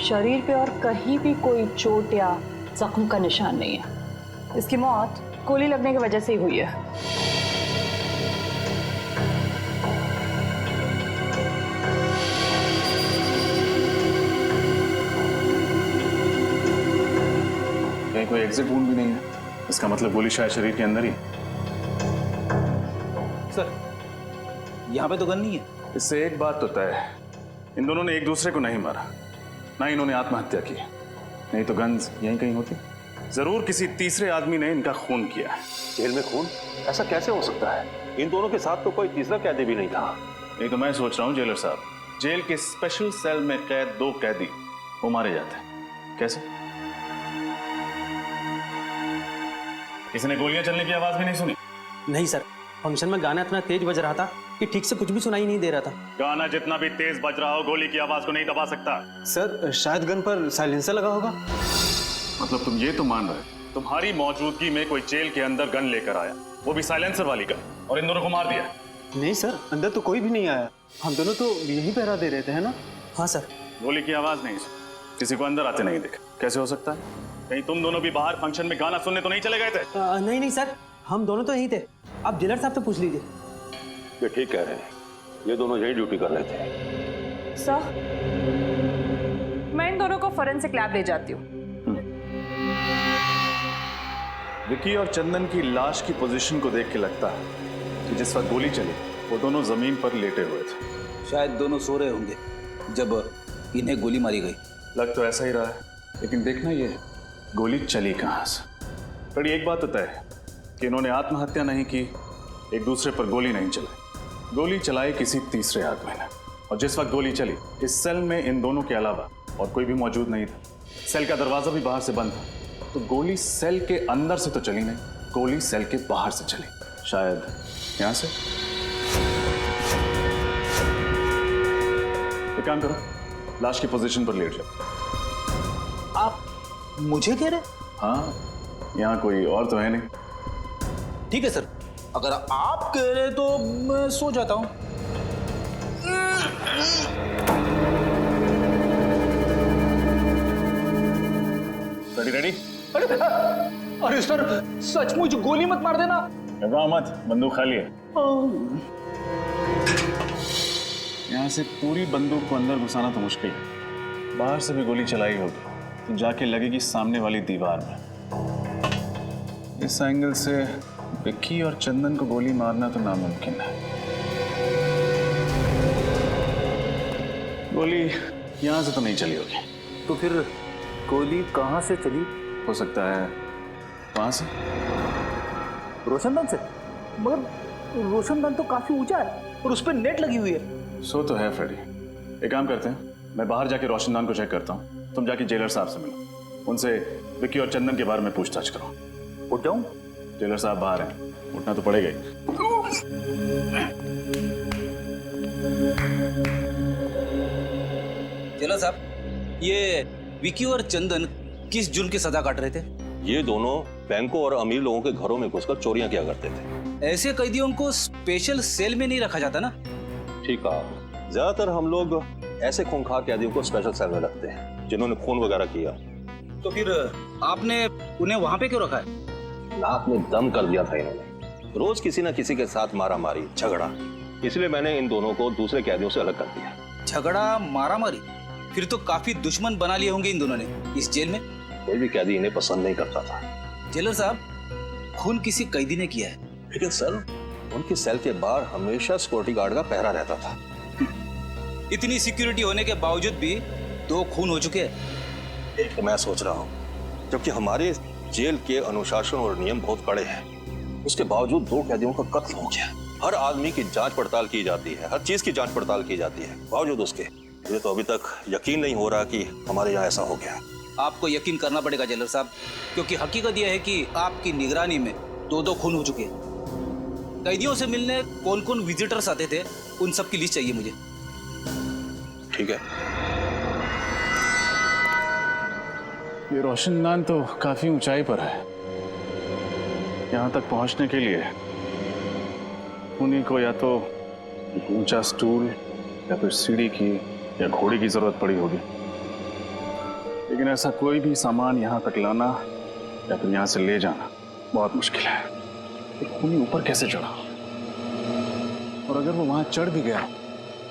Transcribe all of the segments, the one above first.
शरीर पे और कहीं भी कोई चोट या जख्म का निशान नहीं है। इसकी मौत गोली लगने की वजह से ही हुई है। कहीं कोई एग्जिट वुंड भी नहीं है, इसका मतलब गोली शायद शरीर के अंदर ही। सर, यहाँ पे तो गन नहीं है। इससे एक बात तो तय है, इन दोनों ने एक दूसरे को नहीं मारा, ना इन्होंने आत्महत्या की, नहीं तो गन्स यहीं कहीं होती। जरूर किसी तीसरे आदमी ने इनका खून किया है। जेल में खून? ऐसा कैसे हो सकता है? इन दोनों के साथ तो कोई तीसरा कैदी भी नहीं था। यही तो मैं सोच रहा हूँ जेलर साहब, जेल के स्पेशल सेल में कैद 2 कैदी वो मारे जाते हैं, कैसे? किसी ने गोलियां चलने की आवाज भी नहीं सुनी? नहीं सर, फंक्शन में गाना इतना तेज बज रहा था कि ठीक से कुछ भी सुनाई नहीं दे रहा था। गाना जितना भी तेज बज रहा हो, गोली की आवाज को नहीं दबा सकता। सर, शायद गन पर साइलेंसर लगा होगा। मतलब तुम ये तो मान रहे तुम्हारी मौजूदगी में कोई जेल के अंदर गन लेकर आया, वो भी साइलेंसर वाली गन, और इन दोनों को मार दिया? नहीं सर, अंदर तो कोई भी नहीं आया। हम दोनों तो यही पहरा दे रहे थे, है ना? हाँ सर। गोली की आवाज नहीं सुनी, किसी को अंदर आते नहीं देखा, कैसे हो सकता है? कहीं तुम दोनों भी बाहर फंक्शन में गाना सुनने तो नहीं चले गए थे? नहीं सर, हम दोनों तो यहीं थे। आप जेलर साहब से पूछ लीजिए। ये ठीक कह रहे हैं, ये दोनों यही ड्यूटी कर रहे थे। सर, मैं इन दोनों को फोरेंसिक लैब ले जाती हूँ। विकी और चंदन की लाश की पोजीशन को देख के लगता है कि जिस वक्त गोली चली वो दोनों जमीन पर लेटे हुए थे। शायद दोनों सो रहे होंगे जब इन्हें गोली मारी गई। लग तो ऐसा ही रहा है, लेकिन देखना ये गोली चली कहां से। बड़ी एक बात तो तय है कि इन्होंने आत्महत्या नहीं की, एक दूसरे पर गोली नहीं चलाई, गोली चलाई किसी तीसरे आदमी ने। और जिस वक्त गोली चली इस सेल में इन दोनों के अलावा और कोई भी मौजूद नहीं था, सेल का दरवाजा भी बाहर से बंद था, तो गोली सेल के अंदर से तो चली नहीं, गोली सेल के बाहर से चली, शायद यहां से। एक काम करो, लाश की पोजीशन पर लेट जाओ। आप मुझे कह रहे? हाँ, यहाँ कोई और तो है नहीं। ठीक है सर, अगर आप कह रहे तो मैं सो जाता हूँ। Ready ready? अरे सर, सचमुच गोली मत मार देना। घबराओ मत, बंदूक खाली है। यहाँ से पूरी बंदूक को अंदर घुसाना तो मुश्किल है, बाहर से भी गोली चलाई होगी तो जाके लगेगी सामने वाली दीवार में। इस एंगल से विक्की और चंदन को गोली मारना तो नामुमकिन है। गोली यहाँ से तो नहीं चली होगी, तो फिर गोली कहाँ से चली? हो सकता है वहां से। रोशनदान से? मगर रोशनदान तो काफी ऊंचा है और उस पर नेट लगी हुई है। सो तो है फ्रेडी। एक काम करते हैं, मैं बाहर जाके रोशनदान को चेक करता हूँ, तुम जाके जेलर साहब से मिलो, उनसे विक्की और चंदन के बारे में पूछताछ करो। उठ जाऊं? जेलर साहब बाहर हैं, उठना तो पड़ेगा ही। जेलर साहब, ये विकी और चंदन किस जुर्म की सजा काट रहे थे? ये दोनों बैंकों और अमीर लोगों के घरों में घुसकर चोरियां किया करते थे। ऐसे कैदियों को स्पेशल सेल में नहीं रखा जाता ना? ठीक कहा, ज्यादातर हम लोग ऐसे खूंखार कैदियों को स्पेशल सेल में रखते हैं जिन्होंने खून वगैरह किया। तो फिर आपने उन्हें वहां पे क्यों रखा है? नाक में दम कर दिया था इन्होंने, रोज किसी न किसी के साथ मारा मारी झगड़ा, इसलिए मैंने इन दोनों को दूसरे कैदियों से अलग कर दिया। झगड़ा मारा मारी? फिर तो काफी दुश्मन बना लिए होंगे इन दोनों ने इस जेल में। कोई भी कैदी इन्हें पसंद नहीं करता था। जेलर साहब, खून किसी कैदी ने किया है, लेकिन सर उनके सेल के बाहर हमेशा सिक्योरिटी गार्ड का पहरा रहता था। इतनी सिक्योरिटी होने के बावजूद भी 2 खून हो चुके हैं। एक तो मैं सोच रहा हूँ, जबकि हमारे जेल के अनुशासन और नियम बहुत कड़े हैं, उसके बावजूद 2 कैदियों का कत्ल हो गया। हर आदमी की जांच पड़ताल की जाती है, हर चीज की जांच पड़ताल की जाती है, बावजूद उसके मुझे तो अभी तक यकीन नहीं हो रहा कि हमारे यहाँ ऐसा हो गया। आपको यकीन करना पड़ेगा जेलर साहब, क्योंकि हकीकत यह है कि आपकी निगरानी में 2 खून हो चुके हैं। कैदियों से मिलने कौन कौन विजिटर्स आते थे, उन सब की लिस्ट चाहिए मुझे। ठीक है। ये रोशनदान तो काफी ऊंचाई पर है, यहाँ तक पहुंचने के लिए उन्हीं को या तो ऊंचा स्टूल या फिर सीढ़ी की या घोड़ी की जरूरत पड़ी होगी। लेकिन ऐसा कोई भी सामान यहाँ तक लाना या फिर यहाँ से ले जाना बहुत मुश्किल है। एक खूनी ऊपर कैसे चढ़ा, और अगर वो वहां चढ़ भी गया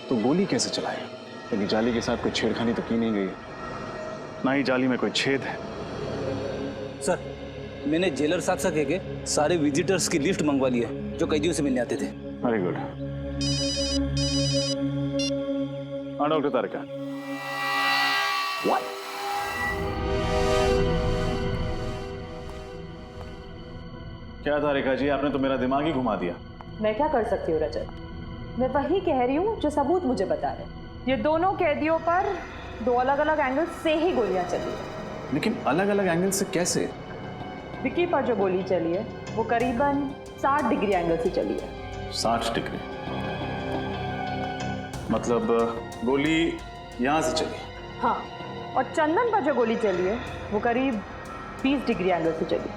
तो गोली कैसे चलाएगा? क्योंकि जाली के साथ कोई छेड़खानी तो की नहीं गई, ना ही जाली में कोई छेद है। सर, मैंने जेलर साहब से कह के सारे विजिटर्स की लिस्ट मंगवा ली है जो कैदियों से मिलने आते थे। Very good. हाँ डॉक्टर तारिका। क्या तारिका जी, आपने तो मेरा दिमाग ही घुमा दिया। मैं क्या कर सकती हूँ रजत? मैं वही कह रही हूँ जो सबूत मुझे बता रहे। ये दोनों कैदियों पर 2 अलग अलग एंगल से ही गोलियां चली है। लेकिन अलग अलग एंगल से कैसे? विक्की पर जो गोली चली है वो करीबन 60 डिग्री एंगल से चली है। 60 डिग्री मतलब गोली यहां से चली? हाँ, और चंदन पर जो गोली चली है वो करीब 20 डिग्री एंगल से चली।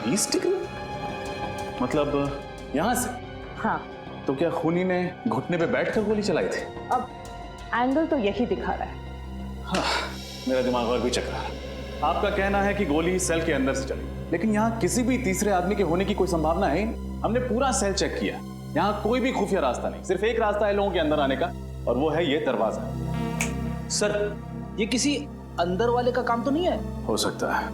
20 डिग्री मतलब यहां से? हाँ। तो क्या खूनी ने घुटने पे बैठकर गोली चलाई थी? अब एंगल तो यही दिखा रहा है। हाँ, मेरा दिमाग और भी चकरा है। आपका कहना है कि गोली सेल के अंदर से चली, लेकिन यहाँ किसी भी तीसरे आदमी के होने की कोई संभावना है ही नहीं। हमने पूरा सेल चेक किया, यहाँ कोई भी खुफिया रास्ता नहीं। सिर्फ एक रास्ता है लोगों के अंदर आने का, और वो है ये दरवाजा। सर, ये किसी अंदर वाले का काम तो नहीं है? हो सकता है।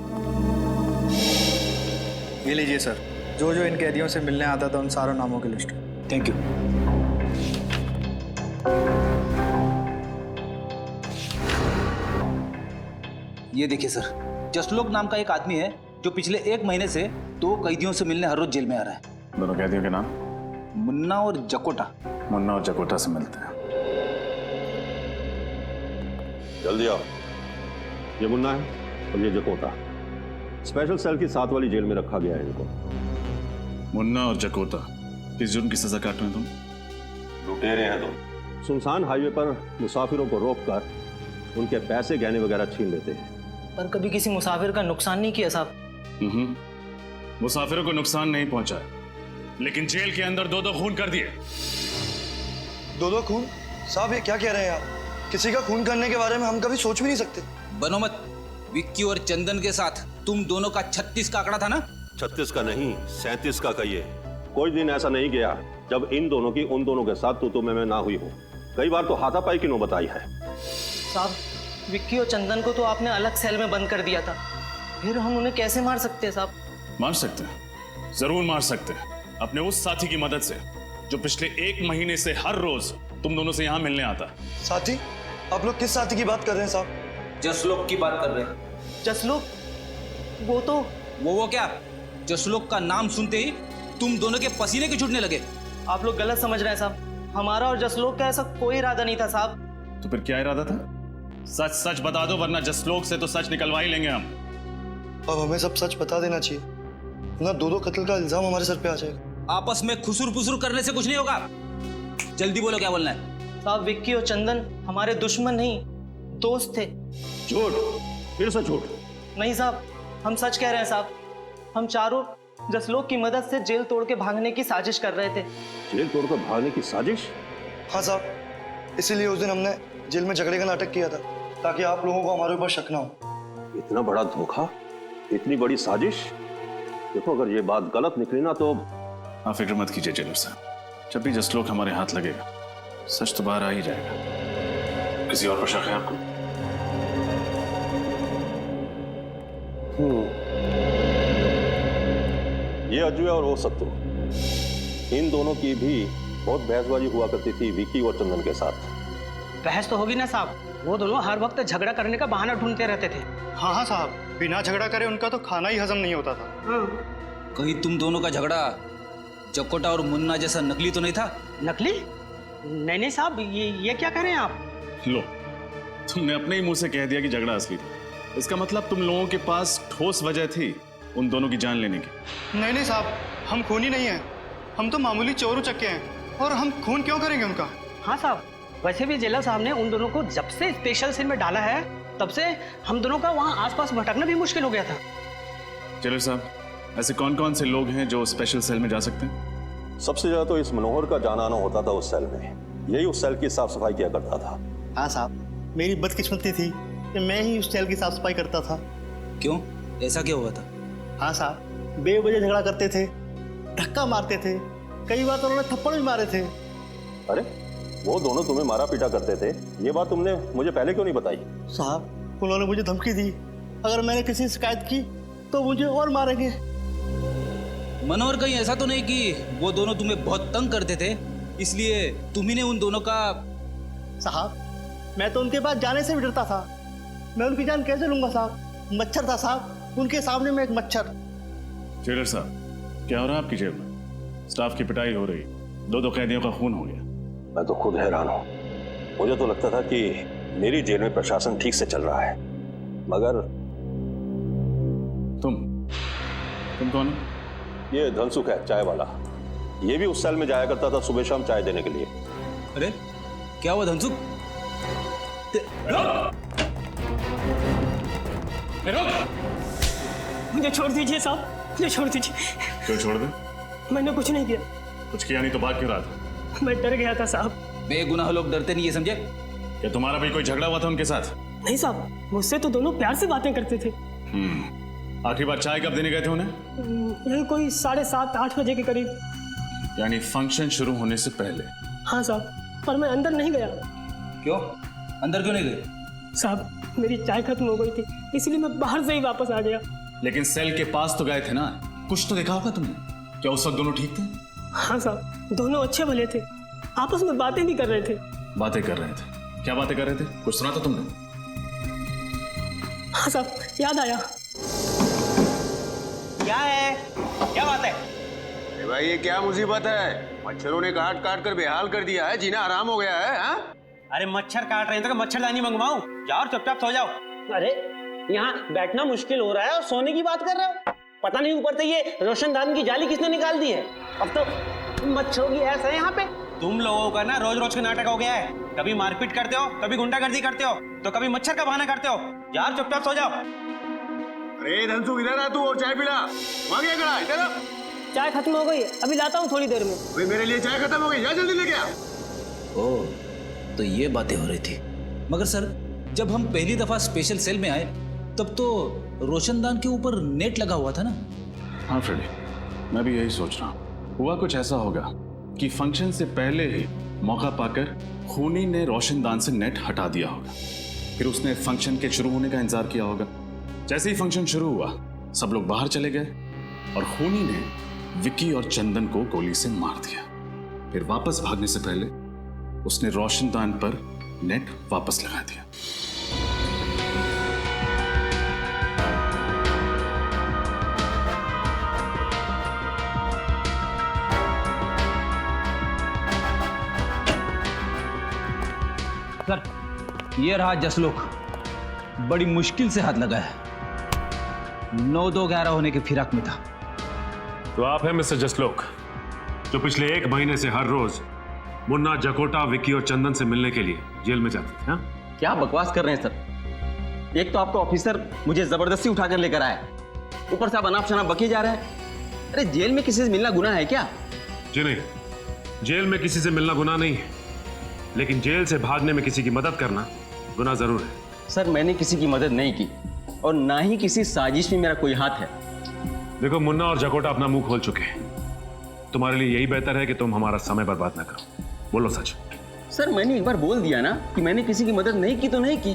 ये लीजिए सर, जो जो इन कैदियों से मिलने आता था उन सारों नामों की लिस्ट। Thank you. ये देखिए सर, जसलोक नाम का एक आदमी है जो पिछले 1 महीने से 2 कैदियों से मिलने हर रोज जेल में आ रहा है। दोनों कैदियों के नाम? मुन्ना और जकोटा। मुन्ना और जकोटा से मिलते हैं। जल्दी आओ। ये मुन्ना है और ये जकोटा। स्पेशल सेल की 7 वाली जेल में रखा गया है इनको। मुन्ना और जकोटा किस जुर्म की सजा काट रहे हैं तुम? लुटेरे हैं तुम। सुनसान हाईवे पर मुसाफिरों को रोककर उनके पैसे गहने वगैरह छीन लेते हैं। पर कभी किसी मुसाफिर का नुकसान नहीं किया साहब। मुसाफिरों को नुकसान नहीं पहुंचा, लेकिन जेल के अंदर 2-2 खून कर दिए। 2-2 खून? साहब ये क्या कह रहे हैं आप? किसी का खून करने के बारे में हम कभी सोच भी नहीं सकते। बनो मत। विक्की और चंदन के साथ तुम दोनों का 36 का आंकड़ा था ना? 36 का नहीं, 37 का कहिए। कोई दिन ऐसा नहीं गया जब इन दोनों की उन दोनों के साथ तू मैं ना हुई हो। कई बार तो हाथापाई की नौबत आई है। साहब, विक्की और चंदन को तो आपने अलग सेल में बंद कर दिया था, फिर हम उन्हें कैसे मार सकते हैं साहब? मार सकते हैं, जरूर मार सकते हैं, अपने उस साथी की मदद से जो पिछले 1 महीने से हर रोज तुम दोनों से यहाँ मिलने आता। साथी? आप लोग किस साथी की बात कर रहे हैं साहब? जसलोक की बात कर रहे हैं। जसलोक? वो तो वो क्या? जसलोक का नाम सुनते ही तुम दोनों के पसीने के छूटने लगे। आप लोग गलत समझ रहे हैं साहब। हमारा और जसलोक का ऐसा कोई इरादा नहीं था साहब। तो फिर क्या इरादा था? सच सच बता दो, वरना जसलोक से तो सच निकलवा ही लेंगे हम। अब हमें सब सच बता देना चाहिए, ना 2-2 कत्ल का इल्जाम हमारे सर पे आ जाएगा। आपस में खुसुर पुसुर करने से कुछ नहीं होगा। जल्दी बोलो, क्या बोलना है? साहब, विक्की और चंदन हमारे दुश्मन नहीं, दोस्त थे। झूठ, फिर से झूठ। नहीं साहब, हम सच कह रहे हैं साहब। हम चारों जसलोक की मदद से जेल तोड़ के भागने की साजिश कर रहे थे। जेल तोड़कर भागने की साजिश? हाँ साहब, इसीलिए उस दिन हमने जेल में झगड़े का नाटक किया था, ताकि आप लोगों को हमारे ऊपर शक ना हो। इतना बड़ा धोखा, इतनी बड़ी साजिश। देखो, अगर ये बात गलत निकली ना तो। आप फिक्र मत कीजिए जेलर साहब, जब भी जसलोक हमारे हाथ लगेगा सच तो बाहर आ ही जाएगा। किसी और पर शक है आपको? ये अजय और वो सत्तू, इन दोनों की भी बहुत बहसबाजी हुआ करती थी विक्की और चंदन के साथ। बहस तो होगी ना साहब, वो दोनों हर वक्त झगड़ा करने का बहाना ढूंढते रहते थे। हाँ हाँ साहब, बिना झगड़ा करे उनका तो खाना ही हजम नहीं होता था। कहीं तुम दोनों का झगड़ा जकोटा और मुन्ना जैसा नकली तो नहीं था? नकली? नहीं नहीं साहब, ये क्या कह रहे हैं आप? लो, तुमने अपने ही मुंह से कह दिया कि झगड़ा असली था। इसका मतलब तुम लोगों के पास ठोस वजह थी उन दोनों की जान लेने की। नहीं नहीं साहब, हम खूनी नहीं हैं, हम तो मामूली चोर उचक्के हैं, और हम खून क्यों करेंगे उनका? हाँ साहब, वैसे भी जेलर साहब ने उन दोनों को जब से स्पेशल सेल में डाला है तब से हम दोनों का वहाँ आसपास भटकना भी मुश्किल हो गया था। चलो साहब, ऐसे कौन कौन से लोग हैं जो स्पेशल सेल में जा सकते हैं? सबसे ज्यादा तो इस मनोहर का जाना आना होता था उस सेल में। यही उस सेल की साफ सफाई किया करता था। हाँ साहब, मेरी बदकिस्मती थी कि मैं ही उस सेल की साफ सफाई करता था। क्यों, ऐसा क्या हुआ था? हाँ साहब, बेवजह झगड़ा करते थे, धक्का मारते थे, कई बार तो उन्होंने थप्पड़ भी मारे थे। अरे वो दोनों तुम्हें मारा पीटा करते थे, ये बात तुमने मुझे पहले क्यों नहीं बताई? साहब उन्होंने मुझे धमकी दी, अगर मैंने किसी से शिकायत की तो मुझे और मारेंगे। मनोहर, कहीं ऐसा तो नहीं कि वो दोनों तुम्हें बहुत तंग करते थे इसलिए तुम्ही ने उन दोनों का? साहब मैं तो उनके पास जाने से भी डरता था, मैं उनकी जान कैसे लूंगा साहब? मच्छर था साहब, उनके सामने में एक मच्छर। जेलर साहब, क्या हो रहा है आपकी जेल में? स्टाफ की पिटाई हो रही, दो कैदियों का खून हो गया। मैं तो खुद हैरान हूं। मुझे तो लगता था कि मेरी जेल में प्रशासन ठीक से चल रहा है, मगर तुम कौन हो? ये धनसुख है, चाय वाला। ये भी उस सेल में जाया करता था सुबह शाम चाय देने के लिए। अरे क्या हुआ धनसुख? मुझे छोड़ दीजिए साहब, मुझे छोड़ दीजिए। क्यों छोड़ दे? मैंने कुछ नहीं किया। कुछ किया नहीं तो भाग क्यों रहा था? मैं डर गया था साहब। बेगुनाह लोग डरते नहीं, ये समझे? क्या तुम्हारा भी कोई झगड़ा हुआ था उनके साथ? नहीं साहब, मुझसे तो दोनों प्यार से बातें करते थे। आखिरी बार चाय कब देने गए थे उन्हें? यही कोई 7:30-8 बजे के करीब। यानी फंक्शन शुरू होने से पहले? हाँ साहब, पर मैं अंदर नहीं गया। क्यों, अंदर क्यों नहीं गए? साहब मेरी चाय खत्म हो गई थी, इसलिए मैं बाहर से ही वापस आ गया। लेकिन सेल के पास तो गए थे ना, कुछ तो देखा होगा तुमने। क्या उस वक्त दोनों ठीक थे? हाँ साहब, दोनों अच्छे भले थे, आपस में बातें भी कर रहे थे। बातें कर रहे थे? क्या बातें कर रहे थे? कुछ सुना था तुमने? हाँ साहब, याद आया। क्या है, क्या बात है? अरे भाई ये क्या मुसीबत है? मच्छरों ने काट काट कर बेहाल कर दिया है, जीना आराम हो गया है। हाँ? अरे मच्छर काट रहे हैं तो मच्छरदानी मंगवाऊं? जाओ और चुपचाप सो जाओ। अरे यहाँ बैठना मुश्किल हो रहा है और सोने की बात कर रहे हो? पता नहीं ऊपर से ये रोशनदान की जाली किसने निकाल दी है। अब तो मच्छरों की ऐसा है यहाँ पे। तुम लोगों का ना रोज रोज का नाटक हो गया है। कभी मारपीट करते हो, कभी गुंडागर्दी करते हो, तो कभी मच्छर का बहाना करते हो। यार चुपचाप सो जाओ। अरे धनसुख इधर आ तू और चाय पिला। वहां गया खड़ा, इधर आ। चाय खत्म हो गई, अभी लाता हूँ थोड़ी देर में। भाई मेरे लिए चाय खत्म हो गई, जा जल्दी लेके आ। ओह, तो ये बातें हो रही थी। मगर सर, जब हम पहली दफा स्पेशल सेल में आए तब तो रोशनदान के ऊपर नेट लगा हुआ था ना? हाँ फ्रेडी, मैं भी यही सोच रहा हूँ। हुआ कुछ ऐसा होगा कि फंक्शन से पहले ही मौका पाकर खूनी ने रोशनदान से नेट हटा दिया होगा। फिर उसने फंक्शन के शुरू होने का इंतजार किया होगा। जैसे ही फंक्शन शुरू हुआ, सब लोग बाहर चले गए और खूनी ने विक्की और चंदन को गोली से मार दिया। फिर वापस भागने से पहले उसने रोशनदान पर नेट वापस लगा दिया। सर, ये रहा जसलोक, बड़ी मुश्किल से हाथ लगा है। 9-2-11 होने के फिराक में था। तो आप हैं मिस्टर जसलोक, जो पिछले 1 महीने से हर रोज मुन्ना, जकोटा, विक्की और चंदन से मिलने के लिए जेल में जाते थे? हाँ? क्या बकवास कर रहे हैं सर? एक तो आपका ऑफिसर मुझे जबरदस्ती उठाकर लेकर आया, ऊपर से आप अनाप शनाप बके जा रहे हैं। अरे जेल में किसी से मिलना गुनाह है क्या? जी नहीं, जेल में किसी से मिलना गुनाह नहीं है, लेकिन जेल से भागने में किसी की मदद करना गुनाह जरूर है। सर मैंने किसी की मदद नहीं की और ना ही किसी साजिश में मेरा कोई हाथ है। देखो, मुन्ना और जकोटा अपना मुंह खोल चुके हैं। तुम्हारे लिए यही बेहतर है कि तुम हमारा समय बर्बाद ना करो। बोलो सच। सर मैंने एक बार बोल दिया ना कि मैंने किसी की मदद नहीं की तो नहीं की।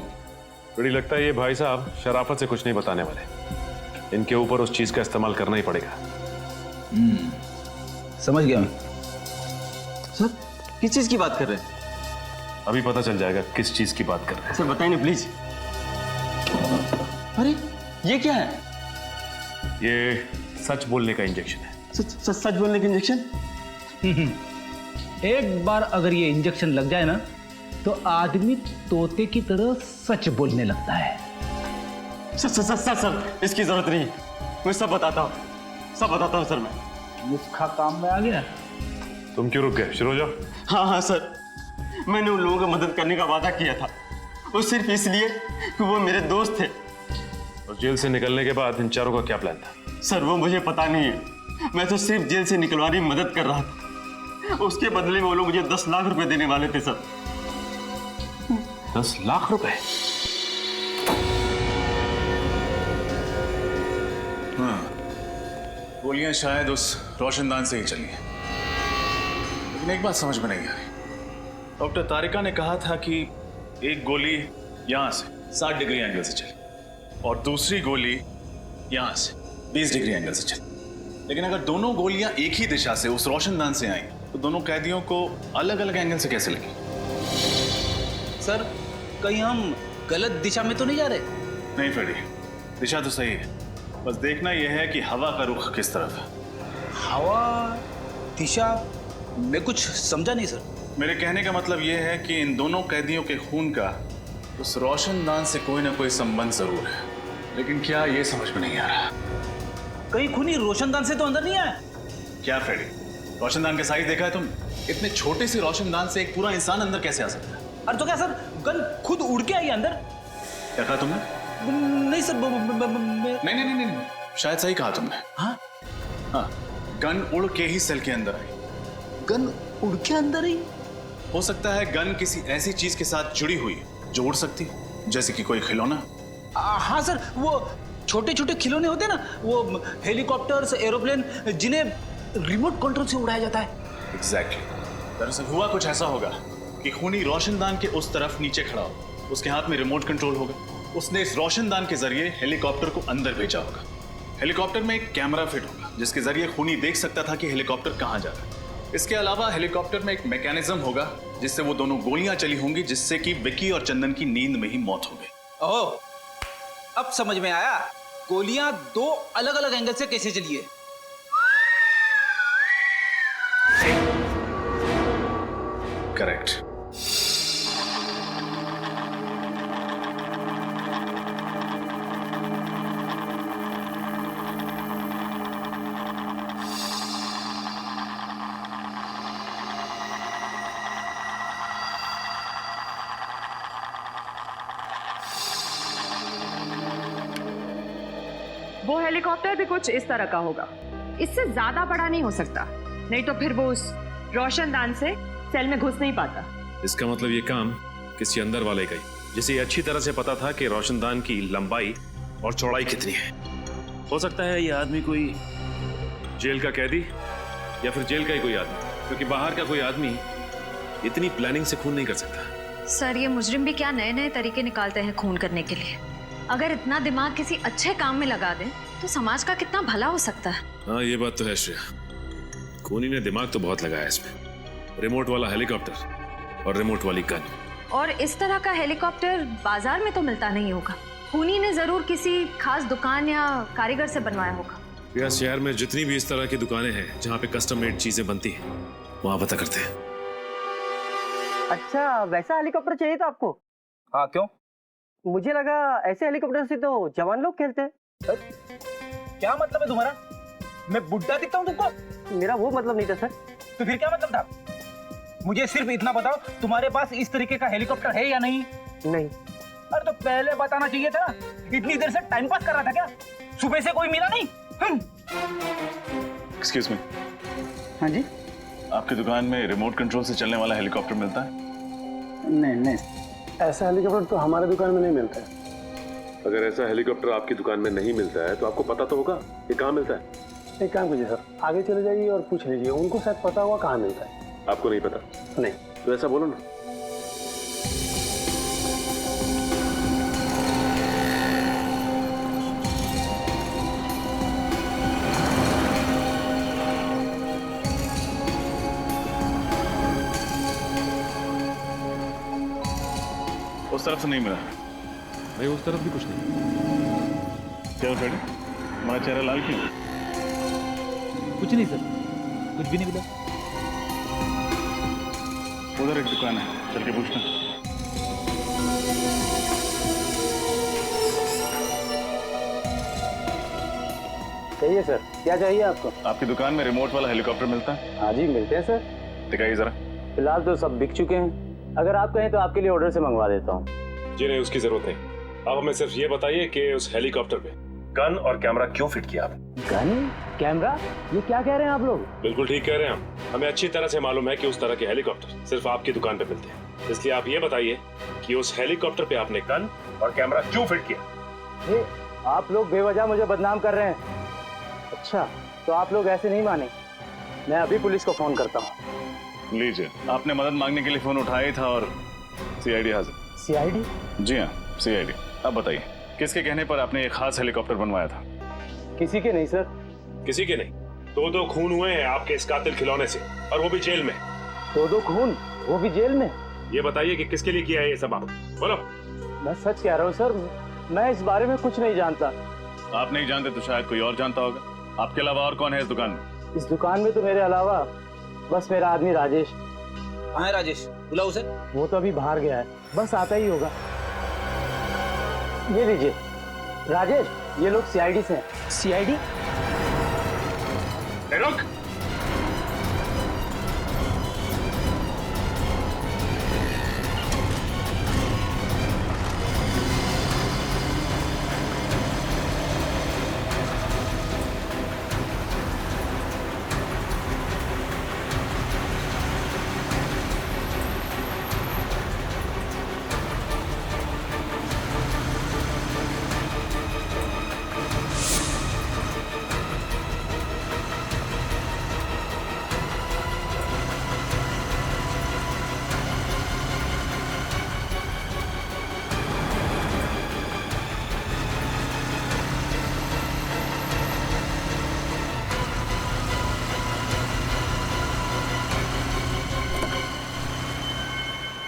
बड़ी लगता है ये भाई साहब शराफत से कुछ नहीं बताने वाले। इनके ऊपर उस चीज का इस्तेमाल करना ही पड़ेगा। समझ गया मैं। सर किस चीज की बात कर रहे हैं? अभी पता चल जाएगा किस चीज की बात कर रहे हैं। सर बताइए प्लीज। अरे ये क्या है? ये सच बोलने का इंजेक्शन है। सच बोलने का इंजेक्शन? एक बार अगर ये इंजेक्शन लग जाए ना तो आदमी तोते की तरह सच बोलने लगता है। सर इसकी जरूरत नहीं, मैं सब बताता हूँ सर। मैं मुफ्खा काम में आ गया। तुम क्यों रुक गए? शुरू हो जाओ। हाँ सर, मैंने उन लोगों की मदद करने का वादा किया था, वो सिर्फ इसलिए कि वो मेरे दोस्त थे। और जेल से निकलने के बाद इन चारों का क्या प्लान था? सर वो मुझे पता नहीं है, मैं तो सिर्फ जेल से निकलवाने में मदद कर रहा था। उसके बदले में वो लोग मुझे 10 लाख रुपए देने वाले थे सर। 10 लाख रुपए? गोलियां शायद उस रोशनदान से ही चली हैं। लेकिन एक बात समझ में नहीं आ रही। डॉक्टर तारिका ने कहा था कि एक गोली यहां से 60 डिग्री एंगल से चली और दूसरी गोली यहां से 20 डिग्री एंगल से चली। लेकिन अगर दोनों गोलियां एक ही दिशा से उस रोशनदान से आई तो दोनों कैदियों को अलग अलग एंगल से कैसे लगी? सर कहीं हम गलत दिशा में तो नहीं जा रहे? नहीं फ्रेडी, दिशा तो सही है, बस देखना यह है कि हवा का रुख किस तरफ है। हवा दिशा? मैं कुछ समझा नहीं सर। मेरे कहने का मतलब यह है कि इन दोनों कैदियों के खून का उस रोशनदान से कोई ना कोई संबंध जरूर है, लेकिन क्या ये समझ में नहीं आ रहा। कहीं खूनी रोशनदान से तो अंदर नहीं आया? क्या फ्रेडी, रोशनदान का साइज देखा है तुम? इतने छोटे से रोशनदान से एक पूरा इंसान अंदर कैसे आ सकता है? अरे तो क्या सर गन खुद उड़ के आई अंदर? क्या कहा तुमने? नहीं सर नहीं नहीं नहीं, शायद सही कहा तुमने। हाँ हाँ, गन उड़ के ही सेल के अंदर आई। गन उड़ के अंदर ही? हो सकता है गन किसी ऐसी चीज के साथ जुड़ी हुई जो उड़ सकती, जैसे कि कोई खिलौना। हाँ सर, वो छोटे छोटे खिलौने होते हैं ना, वो हेलीकॉप्टर्स, एरोप्लेन, जिन्हें रिमोट कंट्रोल से उड़ाया जाता है। एग्जैक्टली। दरअसल हुआ कुछ ऐसा होगा कि खूनी रोशनदान के उस तरफ नीचे खड़ा हो, उसके हाथ में रिमोट कंट्रोल होगा, उसने इस रोशनदान के जरिए हेलीकॉप्टर को अंदर भेजा होगा। हेलीकॉप्टर में एक कैमरा फिट होगा जिसके जरिए खूनी देख सकता था कि हेलीकॉप्टर कहां जा रहा है। इसके अलावा हेलीकॉप्टर में एक मैकेनिज्म होगा जिससे वो दोनों गोलियां चली होंगी, जिससे कि विक्की और चंदन की नींद में ही मौत हो गई। ओह, अब समझ में आया गोलियां दो अलग अलग एंगल से कैसे चली है। करेक्ट। वो हेलीकॉप्टर भी कुछ इस तरह का होगा, इससे ज्यादा बड़ा नहीं हो सकता, नहीं तो फिर वो उस रोशनदान से सेल में घुस नहीं पाता। इसका मतलब ये काम किसी अंदर वाले का ही, जिसे अच्छी तरह से पता था कि रोशनदान की लंबाई और चौड़ाई कितनी है। हो सकता है ये आदमी कोई जेल का कैदी या फिर जेल का ही कोई आदमी, क्योंकि बाहर का कोई आदमी इतनी प्लानिंग से खून नहीं कर सकता। सर ये मुजरिम भी क्या नए नए तरीके निकालते हैं खून करने के लिए। अगर इतना दिमाग किसी अच्छे काम में लगा दें तो समाज का कितना भला हो सकता है। हाँ ये बात तो है श्रेया, खूनी ने दिमाग तो बहुत लगाया इसमें। रिमोट वाला हेलीकॉप्टर और रिमोट वाली गन। और इस तरह का हेलीकॉप्टर बाजार में तो मिलता नहीं होगा, खूनी ने जरूर किसी खास दुकान या कारीगर से बनवाया होगा। या शहर में जितनी भी इस तरह की दुकानें हैं जहाँ पे कस्टम मेड चीजें बनती हैं, वहाँ पता करते हैं। अच्छा, वैसा हेलीकॉप्टर चाहिए था आपको? हाँ क्यों? मुझे लगा ऐसे हेलीकॉप्टर से तो जवान लोग खेलते हैं। क्या मतलब है तुम्हारा? मैं बुड्ढा दिखता हूँ तुमको? मेरा वो मतलब नहीं था सर। तो फिर क्या मतलब था? मुझे सिर्फ इतना बताओ, तुम्हारे पास इस तरीके का हेलीकॉप्टर है या नहीं? नहीं। अरे तो पहले बताना चाहिए था। इतनी देर से टाइम पास कर रहा था क्या? सुबह से कोई मिला नहीं? Excuse me. हाँ जी। आपकी दुकान में रिमोट कंट्रोल से चलने वाला हेलीकॉप्टर मिलता है? नहीं नहीं, ऐसा हेलीकॉप्टर तो हमारे दुकान में नहीं मिलता है। अगर ऐसा हेलीकॉप्टर आपकी दुकान में नहीं मिलता है तो आपको पता तो होगा ये कहाँ मिलता है। एक काम कीजिए सर, आगे चले जाइए और पूछ लीजिए, उनको शायद पता होगा कहाँ मिलता है। आपको नहीं पता? नहीं। तो ऐसा बोलो ना। उस तरफ से नहीं मिला? नहीं, उस तरफ भी कुछ नहीं। क्या फ्रेडी, हमारा चेहरा लाल क्यों? कुछ नहीं सर, कुछ भी नहीं मिला। उधर एक दुकान है, चल के पूछना। चाहिए सर, क्या चाहिए आपको? आपकी दुकान में रिमोट वाला हेलीकॉप्टर मिलता है? हाँ जी मिलते हैं सर। दिखाइए जरा। फिलहाल तो सब बिक चुके हैं, अगर आप कहें तो आपके लिए ऑर्डर से मंगवा देता हूँ। जी नहीं, उसकी जरूरत नहीं। आप हमें सिर्फ ये बताइए कि उस हेलीकॉप्टर पे गन और कैमरा क्यों फिट किया आपने? गन कैमरा, ये क्या कह रहे हैं आप लोग? बिल्कुल ठीक कह रहे हैं हम। हमें अच्छी तरह से मालूम है कि उस तरह के हेलीकॉप्टर सिर्फ आपकी दुकान पे मिलते हैं, इसलिए आप ये बताइए कि उस हेलीकॉप्टर पे आपने गन और कैमरा क्यों फिट किया? आप लोग बेवजह मुझे बदनाम कर रहे हैं। अच्छा, तो आप लोग ऐसे नहीं माने। मैं अभी पुलिस को फोन करता हूँ। लीजिए, आपने मदद मांगने के लिए फोन उठाया ही था और सीआईडी हाजिर। सीआईडी? जी हाँ, सीआईडी। अब बताइए, किसके कहने पर आपने एक खास हेलीकॉप्टर बनवाया था? किसी के नहीं सर। किसी के नहीं? दो खून हुए हैं आपके इस कातिल खिलौने से, और वो भी जेल में। दो खून, वो भी जेल में? ये बताइए कि किसके लिए किया है ये सब आप, बोलो। मैं सच कह रहा हूँ सर, मैं इस बारे में कुछ नहीं जानता। आप नहीं जानते तो शायद कोई और जानता होगा। आपके अलावा और कौन है इस दुकान में? इस दुकान में तो मेरे अलावा बस मेरा आदमी राजेश। हाँ राजेश, बुलाओ उसे। वो तो अभी बाहर गया है, बस आता ही होगा। ये लीजिए राजेश, ये लोग सीआईडी से हैं। सीआईडी? रुक।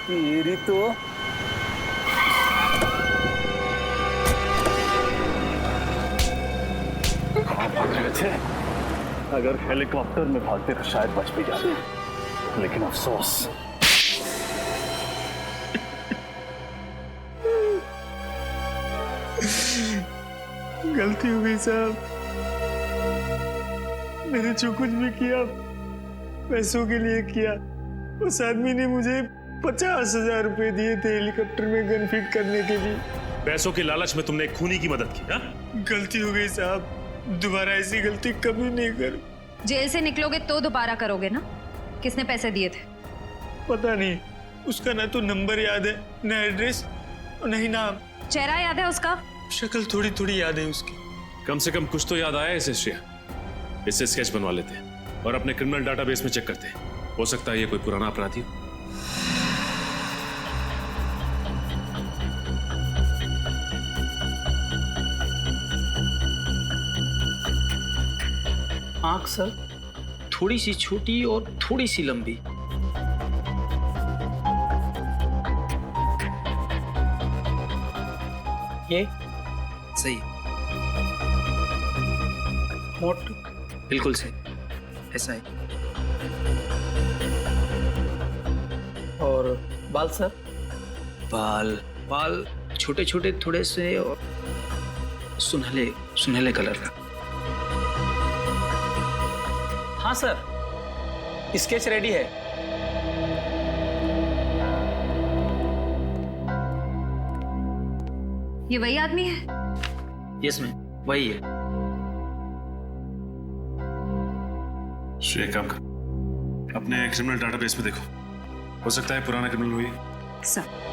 तेरी तो कहाँ भाग रहे थे? अगर हेलीकॉप्टर में भागते तो शायद बच भी जाते, लेकिन अफसोस गलती हो गई साहब। मैंने जो कुछ भी किया पैसों के लिए किया। उस आदमी ने मुझे 50,000 रुपए दिए थे हेलीकॉप्टर में गन फिट करने के लिए। पैसों के लालच में तुमने एक खूनी की मदद की? गलती हो गई साहब, दोबारा ऐसी गलती कभी नहीं कर। जेल से निकलोगे तो दोबारा करोगे ना? किसने पैसे दिए थे? पता नहीं, उसका ना तो नंबर याद है, ना एड्रेस, और नहीं नाम। चेहरा याद है उसका? शक्ल थोड़ी थोड़ी याद है उसकी। कम से कम कुछ तो याद आया इसे श्रेया। इससे स्केच बनवा लेते हैं और अपने क्रिमिनल डाटाबेस में चेक करते हैं। हो सकता है ये कोई पुराना अपराधी हो। आंख सर थोड़ी सी छोटी और थोड़ी सी लंबी। ये सही। होठ बिल्कुल सही, ऐसा है। और बाल सर? बाल छोटे छोटे थोड़े से और सुनहले सुनहले कलर का। हाँ सर, स्केच रेडी है। ये वही आदमी है? यस मैम, वही है। श्रेया, काम कर, अपने क्रिमिनल डाटाबेस में देखो, हो सकता है पुराना क्रिमिनल हुई। सर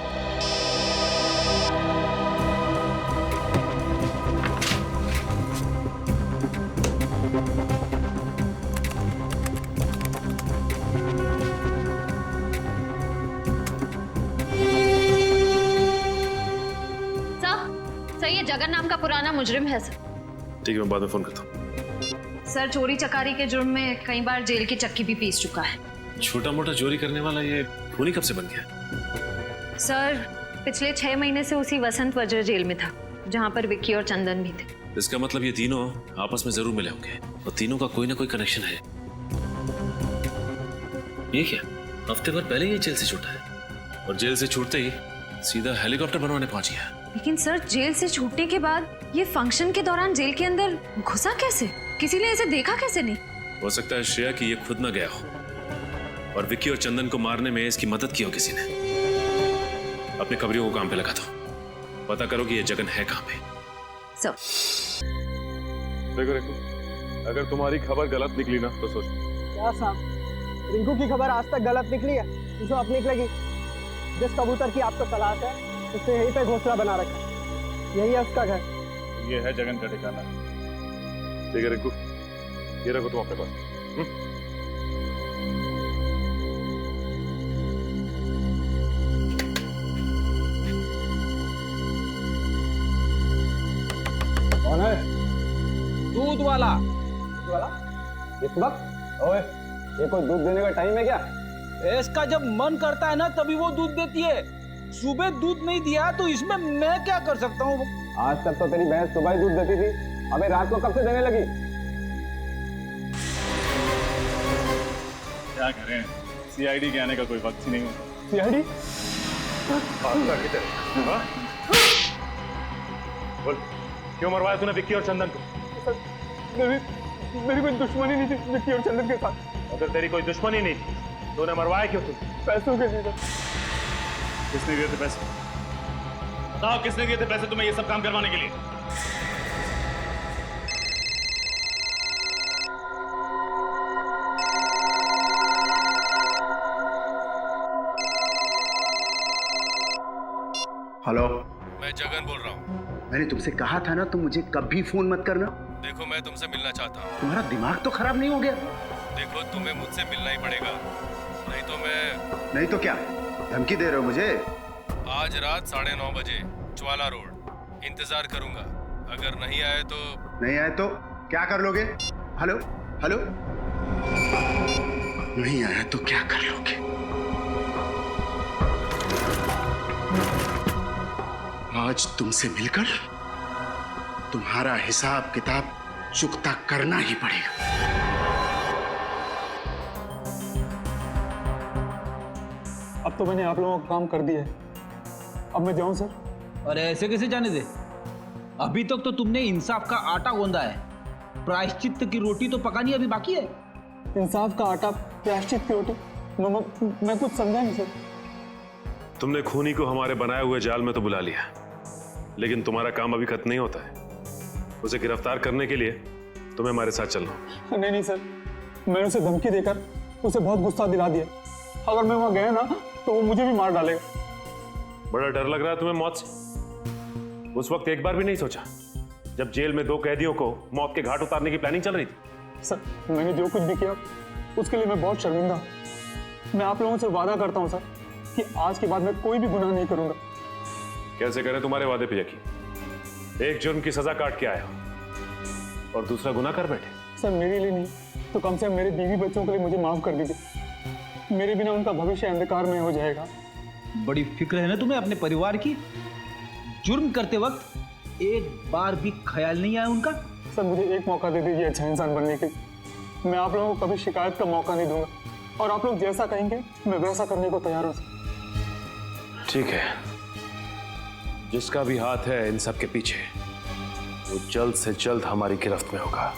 ये जगन नाम का पुराना मुजरिम है सर। ठीक है, मैं बाद में फोन करता हूँ। सर चोरी चकारी के जुर्म में कई बार जेल की चक्की भी पीस चुका है। छोटा मोटा चोरी करने वाला ये खूनी कब से बन गया? सर पिछले 6 महीने से उसी वसंत वज्र जेल में था, जहाँ पर विक्की और चंदन भी थे। इसका मतलब ये तीनों आपस में जरूर मिले होंगे और तीनों का कोई ना कोई कनेक्शन है। ये क्या, हफ्ते भर पहले ये जेल से छूटा है और जेल से छूटते ही सीधा हेलीकॉप्टर बनवाने पहुंच गया। लेकिन सर जेल से छूटने के बाद ये फंक्शन के दौरान जेल के अंदर घुसा कैसे? किसी ने इसे देखा कैसे नहीं? हो सकता है श्रेया कि ये खुद ना गया हो और विक्की और चंदन को मारने में इसकी मदद की हो किसी ने। अपने खबरियों को काम पे लगा दो, पता करो कि ये जगन है कहाँ पे। सर देखो देखो, अगर तुम्हारी खबर गलत निकली ना तो सोच। क्या साहब, रिंकू की खबर आज तक गलत निकली है? जो अब निकलेगी, जिस कबूतर की आपको तलाश है उससे यहीं पे घोंसला बना रखा है, यही है उसका घर। ये है जगन का ठिकाना। ठीक है रिंकू, ये रखो तुम अपने पास। कौन है? दूध वाला। इस वक्त? ओए, ये कोई दूध देने का टाइम है क्या? भैंस का जब मन करता है ना तभी वो दूध देती है। सुबह दूध नहीं दिया तो इसमें मैं क्या कर सकता हूँ? आज तक तो तेरी भैंस सुबह ही दूध देती थी, अबे रात को कब से देने लगी? क्या करें, सीआईडी के आने का कोई वक्त ही नहीं हुआ। सीआईडी? बोल, क्यों मरवाया तूने विक्की और चंदन को? मेरी कोई दुश्मनी नहीं थी विक्की और चंदन के साथ। अगर तेरी कोई दुश्मनी नहीं थी तूने मरवाया क्यों? तू पैसों के लिए। किसने दिए थे पैसे? बताओ किसने दिए थे पैसे तुम्हें ये सब काम करवाने के लिए? हेलो, मैं जगन बोल रहा हूँ। मैंने तुमसे कहा था ना, तुम मुझे कभी फोन मत करना। देखो मैं तुमसे मिलना चाहता हूँ। तुम्हारा दिमाग तो खराब नहीं हो गया? देखो तुम्हें मुझसे मिलना ही पड़ेगा, नहीं तो मैं। नहीं तो क्या धमकी दे रहे हो मुझे? आज रात 9:30 बजे ज्वाला रोड इंतजार करूंगा। अगर नहीं आए तो? नहीं आए तो क्या कर लोगे? हेलो हेलो, नहीं आया तो क्या कर लोगे? आज तुमसे मिलकर तुम्हारा हिसाब किताब चुकता करना ही पड़ेगा। अब तो मैंने आप लोगों का काम कर दिया है, अब मैं जाऊं सर? अरे ऐसे कैसे जाने दे? अभी तक तो तुमने इंसाफ का आटा गूंदा है, प्रायश्चित की रोटी तो पकानी अभी बाकी है। इंसाफ का आटा, प्रायश्चित की रोटी? मैं कुछ समझा नहीं सर। तुमने खूनी को हमारे बनाए हुए जाल में तो बुला लिया, लेकिन तुम्हारा काम अभी खत्म नहीं होता है। उसे गिरफ्तार करने के लिए तुम्हें हमारे साथ चलना होगा। नहीं सर, मैंने उसे धमकी देकर उसे बहुत गुस्सा दिला दिया। अगर मैं वहां गया ना तो वो मुझे भी मार डालेगा। बड़ा डर लग रहा है तुम्हें मौत से? उस वक्त एक बार भी नहीं सोचा जब जेल में 2 कैदियों को मौत के घाट उतारने की प्लानिंग चल रही थी? सर, मैंने जो कुछ भी किया उसके लिए मैं बहुत शर्मिंदा हूं। मैं आप लोगों से वादा करता हूं सर कि आज के बाद मैं कोई भी गुनाह नहीं करूंगा। कैसे करें तुम्हारे वादे पे यकीन? एक जुर्म की सजा काट के आया और दूसरा गुनाह कर बैठे। सर, मेरे लिए नहीं तो कम से कम मेरे बीवी बच्चों के लिए मुझे माफ कर दीजिए। मेरे बिना उनका भविष्य अंधकार में हो जाएगा। बड़ी फिक्र है ना तुम्हें अपने परिवार की? जुर्म करते वक्त एक बार भी ख्याल नहीं आया उनका? सर, मुझे एक मौका दे दीजिए अच्छा इंसान बनने के। मैं आप लोगों को कभी शिकायत का मौका नहीं दूंगा और आप लोग जैसा कहेंगे मैं वैसा करने को तैयार हूं। ठीक है, जिसका भी हाथ है इन सब के पीछे वो जल्द से जल्द हमारी गिरफ्त में होगा।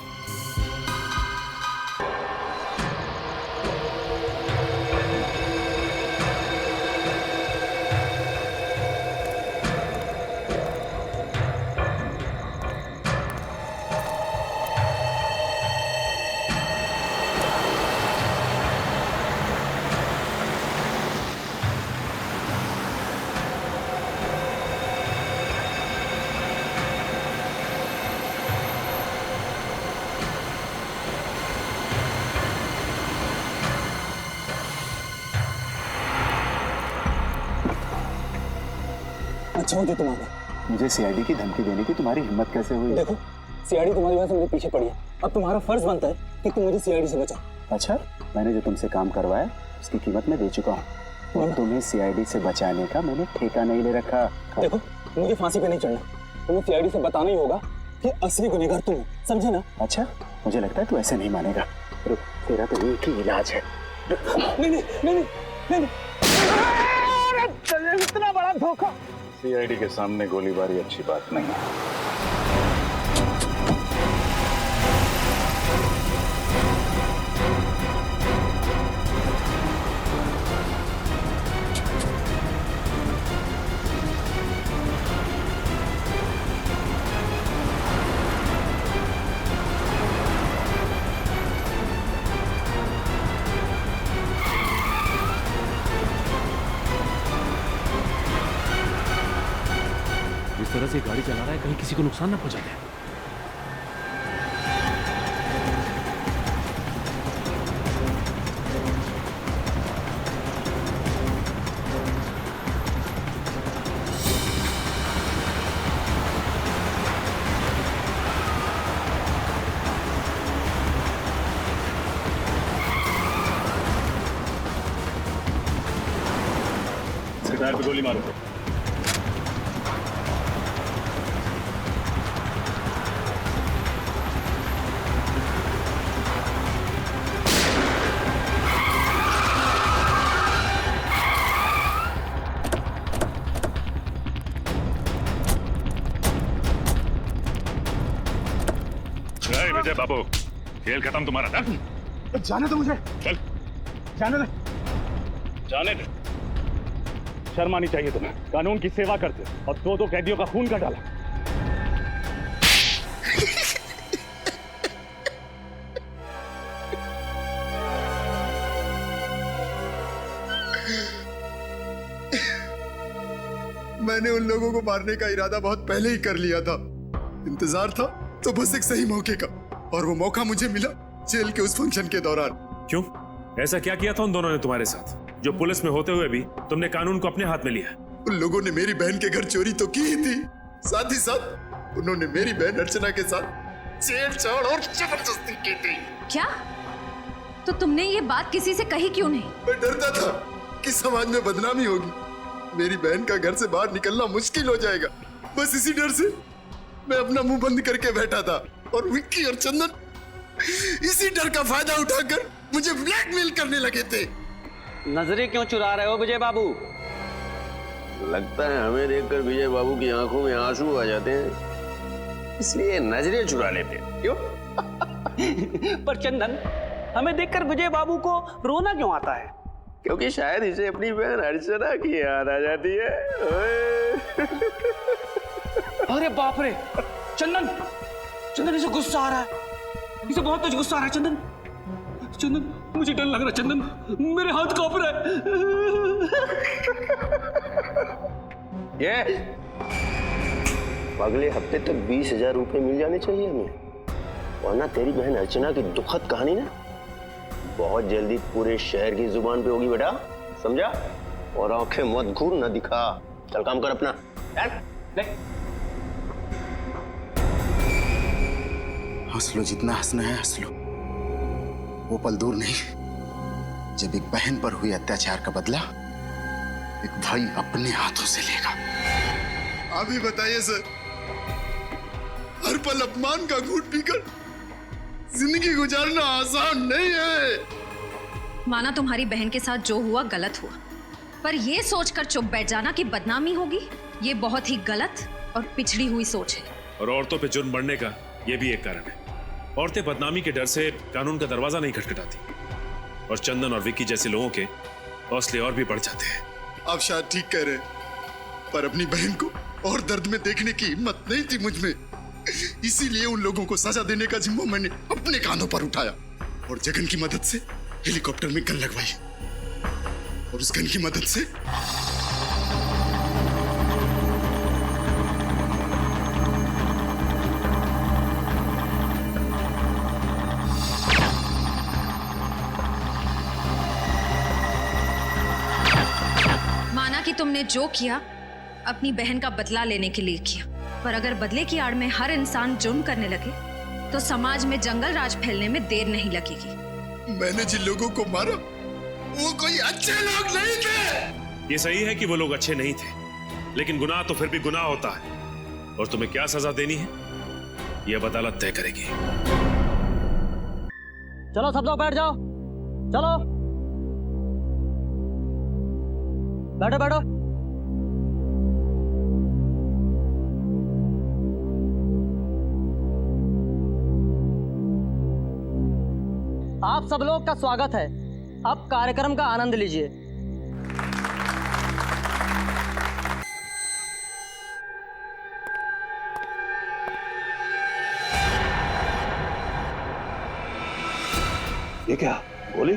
अच्छा हो जो तुम आ गए। मुझे सीआईडी की धमकी देने की तुम्हारी हिम्मत कैसे हुई? देखो, सीआईडी तुम्हारी वजह से मेरे पीछे पड़ी है। अब तुम्हारा फर्ज बनता है कि तुम मुझे सीआईडी से बचाओ। अच्छा, मैंने जो तुमसे काम करवाया उसकी कीमत मैं दे चुका हूँ और तुम्हें सीआईडी से बचाने का मैंने ठेका नहीं ले रखा। देखो, मुझे फांसी पे नहीं चढ़ना, तुम्हें सीआईडी से बताना ही होगा कि असली गुनहगार तुम हो, समझे ना? अच्छा, मुझे लगता है तू ऐसे नहीं मानेगा। रुक, तेरा तो एक ही इलाज है। नहीं। इतना बड़ा धोखा। सीआईडी के सामने गोलीबारी अच्छी बात नहीं है। जिस तरह से गाड़ी चला रहा है कहीं किसी को नुकसान ना पहुंचा दे। पैर पे गोली मारो। विजय बाबू, खेल खत्म तुम्हारा था। जाने दो मुझे, चल जाने दे। जाने दे। शर्म आनी चाहिए तुम्हें। कानून की सेवा करते और दो कैदियों का खून का डाला। मैंने उन लोगों को मारने का इरादा बहुत पहले ही कर लिया था। इंतजार था तो बस एक सही मौके का, और वो मौका मुझे मिला जेल के उस फंक्शन के दौरान। क्यों? ऐसा क्या किया था उन दोनों ने तुम्हारे साथ, जो पुलिस में होते हुए भी तुमने कानून को अपने हाथ में लिया? उन लोगों ने मेरी बहन के घर चोरी तो की ही थी, साथ ही साथ उन्होंने मेरी बहन अर्चना के साथ छेड़छाड़ और जबरदस्ती की थी। क्या? तो तुमने ये बात किसी से कही क्यों नहीं? मैं डरता था कि समाज में बदनामी होगी, मेरी बहन का घर से बाहर निकलना मुश्किल हो जाएगा। बस इसी डर से मैं अपना मुंह बंद करके बैठा था, और विक्की और चंदन इसी डर का फायदा उठाकर मुझे ब्लैकमेल करने लगे थे। नजरें क्यों चुरा रहे हो विजय बाबू? लगता है हमें देखकर विजय बाबू की आंखों में आंसू आ जाते हैं, इसलिए नजरें चुरा लेते हैं। क्यों? पर चंदन, हमें देखकर विजय बाबू को रोना क्यों आता है? क्योंकि शायद इसे अपनी बहन अर्चना की याद आ जाती है। अरे बाप रे, चंदन, चंदन इसे गुस्सा आ रहा है, इसे बहुत तेज गुस्सा आ रहा है। चंदन, चंदन, मुझे डर लग रहा है। चंदन, मेरे हाथ कांप रहा है। ये अगले हफ्ते तक 20,000 रुपए मिल जाने चाहिए हमें, वरना तेरी बहन अर्चना की दुखद कहानी ना बहुत जल्दी पूरे शहर की जुबान पे होगी बेटा, समझा? और आंखें मत घूर न दिखा। चल काम कर अपना। हंस लो, जितना हंसना है हंस लो। वो पल दूर नहीं जब एक बहन पर हुए अत्याचार का बदला एक भाई अपने हाथों से लेगा। अभी बताइए सर, हर पल अपमान का घूंट पीकर जिंदगी गुजारना आसान नहीं है। माना तुम्हारी बहन के साथ जो हुआ गलत हुआ, पर ये सोचकर चुप बैठ जाना कि बदनामी होगी, ये बहुत ही गलत और पिछड़ी हुई सोच है। और औरतों पे जुर्म बढ़ने का ये भी एक कारण है। औरतें बदनामी के डर से कानून का दरवाजा नहीं खटखटाती, और चंदन और विक्की जैसे लोगों के हौसले और भी बढ़ जाते हैं। आप शायद ठीक कह रहे, पर अपनी बहन को और दर्द में देखने की हिम्मत नहीं थी मुझ में, इसीलिए उन लोगों को सजा देने का जिम्मा मैंने अपने कांधों पर उठाया, और जगन की मदद से हेलीकॉप्टर में गन लगवाई, और उस गन की मदद से माना कि तुमने जो किया अपनी बहन का बदला लेने के लिए किया, पर अगर बदले की आड़ में हर इंसान जुर्म करने लगे तो समाज में जंगल राज फैलने में देर नहीं लगेगी। मैंने जिन लोगों को मारा वो कोई अच्छे लोग नहीं थे। ये सही है कि वो लोग अच्छे नहीं थे, लेकिन गुनाह तो फिर भी गुनाह होता है, और तुम्हें क्या सजा देनी है यह अब अदालत तय करेगी। चलो सब लोग बैठ जाओ, चलो बैठो बैठो। आप सब लोग का स्वागत है। अब कार्यक्रम का आनंद लीजिए। ये क्या गोली?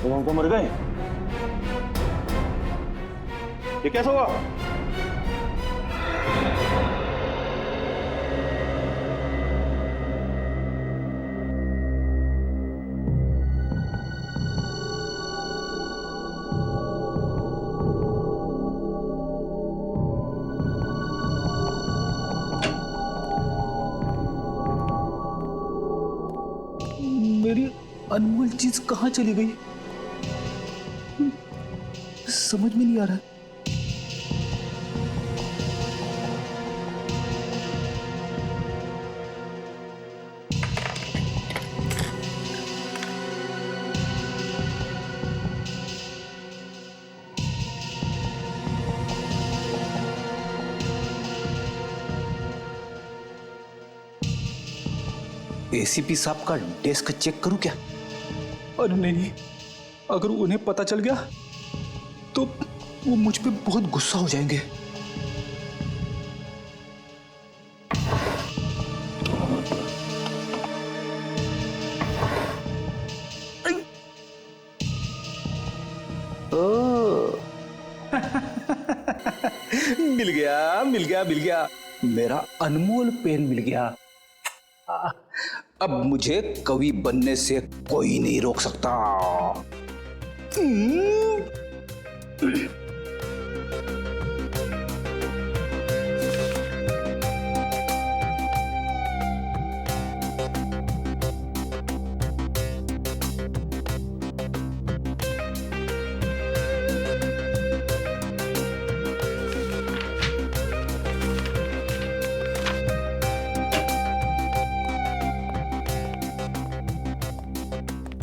तुम तो मर गए। ये कैसा हुआ? मेरी अनमोल चीज कहाँ चली गई? समझ में नहीं आ रहा। एसीपी साहब का डेस्क चेक करूं क्या? अरे नहीं, अगर उन्हें पता चल गया तो वो मुझ पे बहुत गुस्सा हो जाएंगे। मिल गया, मेरा अनमोल पेन मिल गया। अब मुझे कवि बनने से कोई नहीं रोक सकता।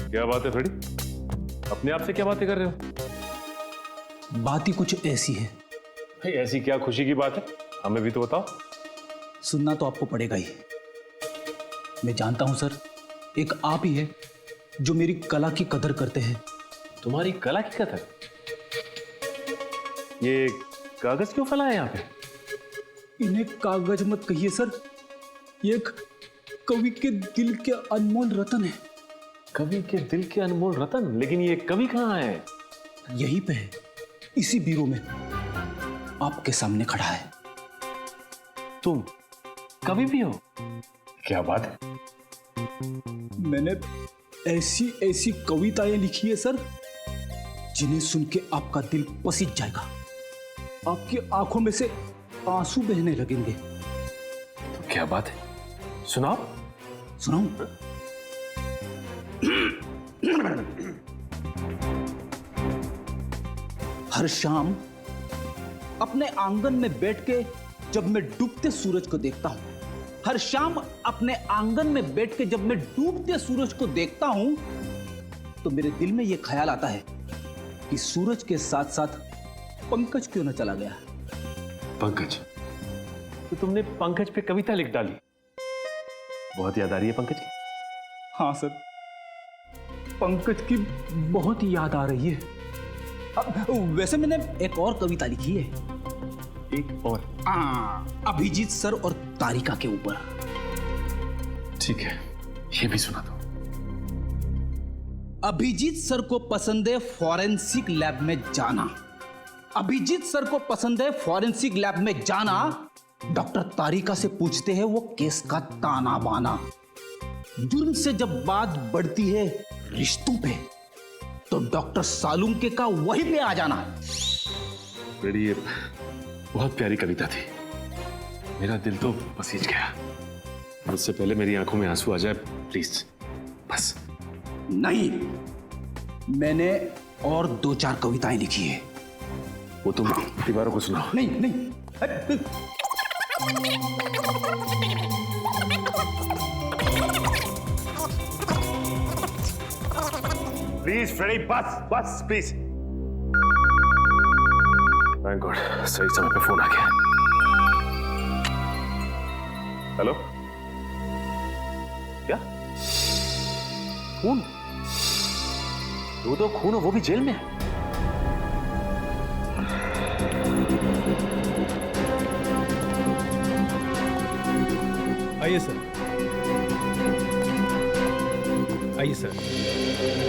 क्या बात है फ्रेडी? अपने आप से क्या बातें कर रहे हो? बात ही कुछ ऐसी है। भाई ऐसी क्या खुशी की बात है? हमें भी तो बताओ। सुनना तो आपको पड़ेगा ही। मैं जानता हूं सर, एक आप ही है जो मेरी कला की कदर करते हैं। तुम्हारी कला की कदर? ये कागज क्यों फैला है यहाँ पे? इन्हें कागज मत कहिए सर, ये एक कवि के दिल के अनमोल रतन है। कवि के दिल के अनमोल रतन? लेकिन ये कवि कहाँ है? यहीं पे है, इसी बीरो में, आपके सामने खड़ा है। तुम कवि भी हो? क्या बात है? मैंने ऐसी ऐसी कविताएं लिखी है सर, जिन्हें सुन के आपका दिल पसीज जाएगा, आपकी आंखों में से आंसू बहने लगेंगे। तो क्या बात है, सुनाओ। सुनाऊं? हर शाम अपने आंगन में बैठ के जब मैं डूबते सूरज को देखता हूं, हर शाम अपने आंगन में बैठ के जब मैं डूबते सूरज को देखता हूं, तो मेरे दिल में यह ख्याल आता है कि सूरज के साथ साथ पंकज क्यों न चला गया। पंकज? तो तुमने पंकज पे कविता लिख डाली? बहुत याद आ रही है पंकज की? हाँ सर, पंकज की बहुत याद आ रही है। वैसे मैंने एक और कविता लिखी है। एक और? अभिजीत सर और तारिका के ऊपर। ठीक है, ये भी सुना दो। अभिजीत सर को पसंद है फॉरेंसिक लैब में जाना। अभिजीत सर को पसंद है फॉरेंसिक लैब में जाना। डॉक्टर तारिका से पूछते हैं वो केस का ताना बाना। जुर्म से जब बात बढ़ती है रिश्तों पे, तो डॉक्टर सालुंके का वहीं पे आ जाना। बड़ी बहुत प्यारी कविता थी, मेरा दिल तो पसीज गया। उससे पहले मेरी आंखों में आंसू आ जाए प्लीज, बस। नहीं, मैंने और 2-4 कविताएं लिखी है, वो तुम दीवारों को सुनाओ। नहीं नहीं। प्लीज फ्रेडी, बस बस प्लीज। थैंक गॉड, सही समय पे फोन आ गया। हेलो? क्या खून? दो खून, वो भी जेल में? आइए सर, आइए सर।